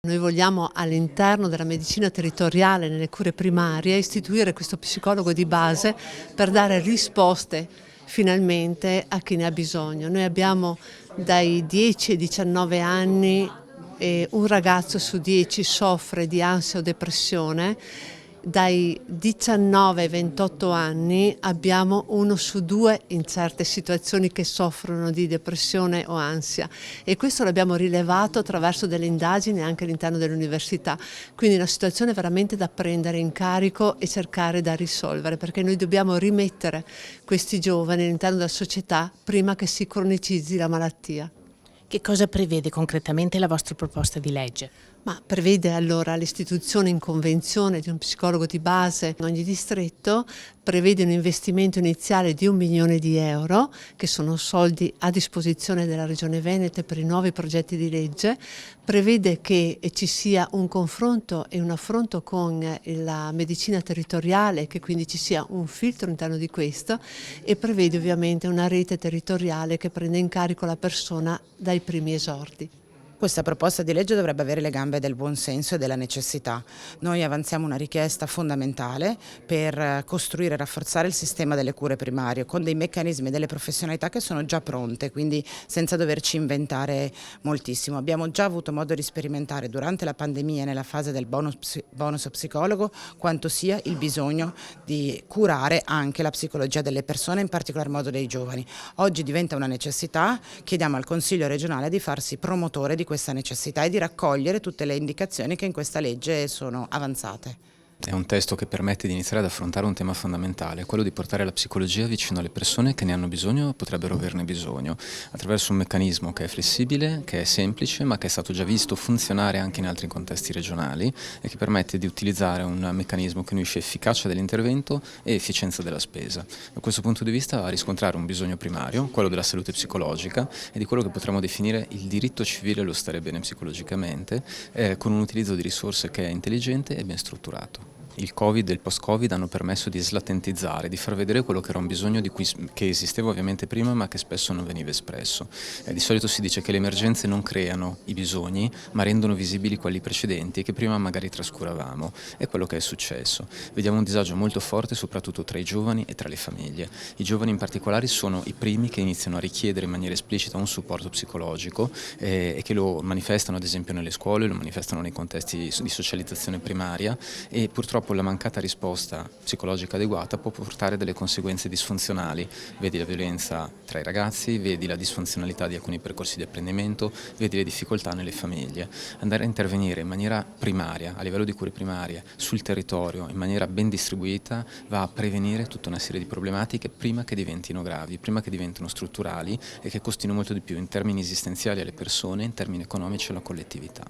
Noi vogliamo all'interno della medicina territoriale, nelle cure primarie, istituire questo psicologo di base per dare risposte finalmente a chi ne ha bisogno. Noi abbiamo dai 10 ai 19 anni un ragazzo su 10 soffre di ansia o depressione. Dai 19 ai 28 anni abbiamo 1 su 2 in certe situazioni che soffrono di depressione o ansia, e questo l'abbiamo rilevato attraverso delle indagini anche all'interno dell'università. Quindi è una situazione veramente da prendere in carico e cercare da risolvere, perché noi dobbiamo rimettere questi giovani all'interno della società prima che si cronicizzi la malattia. Che cosa prevede concretamente la vostra proposta di legge? Ma prevede allora l'istituzione in convenzione di un psicologo di base in ogni distretto, prevede un investimento iniziale di 1 milione di euro, che sono soldi a disposizione della Regione Veneto per i nuovi progetti di legge, prevede che ci sia un confronto e un affronto con la medicina territoriale, che quindi ci sia un filtro all'interno di questo, e prevede ovviamente una rete territoriale che prende in carico la persona dai primi esordi. Questa proposta di legge dovrebbe avere le gambe del buonsenso e della necessità. Noi avanziamo una richiesta fondamentale per costruire e rafforzare il sistema delle cure primarie con dei meccanismi e delle professionalità che sono già pronte, quindi senza doverci inventare moltissimo. Abbiamo già avuto modo di sperimentare durante la pandemia, nella fase del bonus psicologo, quanto sia il bisogno di curare anche la psicologia delle persone, in particolar modo dei giovani. Oggi diventa una necessità, chiediamo al Consiglio regionale di farsi promotore di questa necessità e di raccogliere tutte le indicazioni che in questa legge sono avanzate. È un testo che permette di iniziare ad affrontare un tema fondamentale, quello di portare la psicologia vicino alle persone che ne hanno bisogno o potrebbero averne bisogno, attraverso un meccanismo che è flessibile, che è semplice, ma che è stato già visto funzionare anche in altri contesti regionali e che permette di utilizzare un meccanismo che unisce efficacia dell'intervento e efficienza della spesa. Da questo punto di vista va a riscontrare un bisogno primario, quello della salute psicologica e di quello che potremmo definire il diritto civile allo stare bene psicologicamente, con un utilizzo di risorse che è intelligente e ben strutturato. Il Covid e il post-Covid hanno permesso di slatentizzare, di far vedere quello che era un bisogno che esisteva ovviamente prima ma che spesso non veniva espresso. Di solito si dice che le emergenze non creano i bisogni ma rendono visibili quelli precedenti e che prima magari trascuravamo. È quello che è successo. Vediamo un disagio molto forte soprattutto tra i giovani e tra le famiglie. I giovani in particolare sono i primi che iniziano a richiedere in maniera esplicita un supporto psicologico e che lo manifestano ad esempio nelle scuole, lo manifestano nei contesti di socializzazione primaria e purtroppo la mancata risposta psicologica adeguata può portare delle conseguenze disfunzionali, vedi la violenza tra i ragazzi, vedi la disfunzionalità di alcuni percorsi di apprendimento, vedi le difficoltà nelle famiglie. Andare a intervenire in maniera primaria, a livello di cure primarie, sul territorio, in maniera ben distribuita, va a prevenire tutta una serie di problematiche prima che diventino gravi, prima che diventino strutturali e che costino molto di più in termini esistenziali alle persone, in termini economici alla collettività.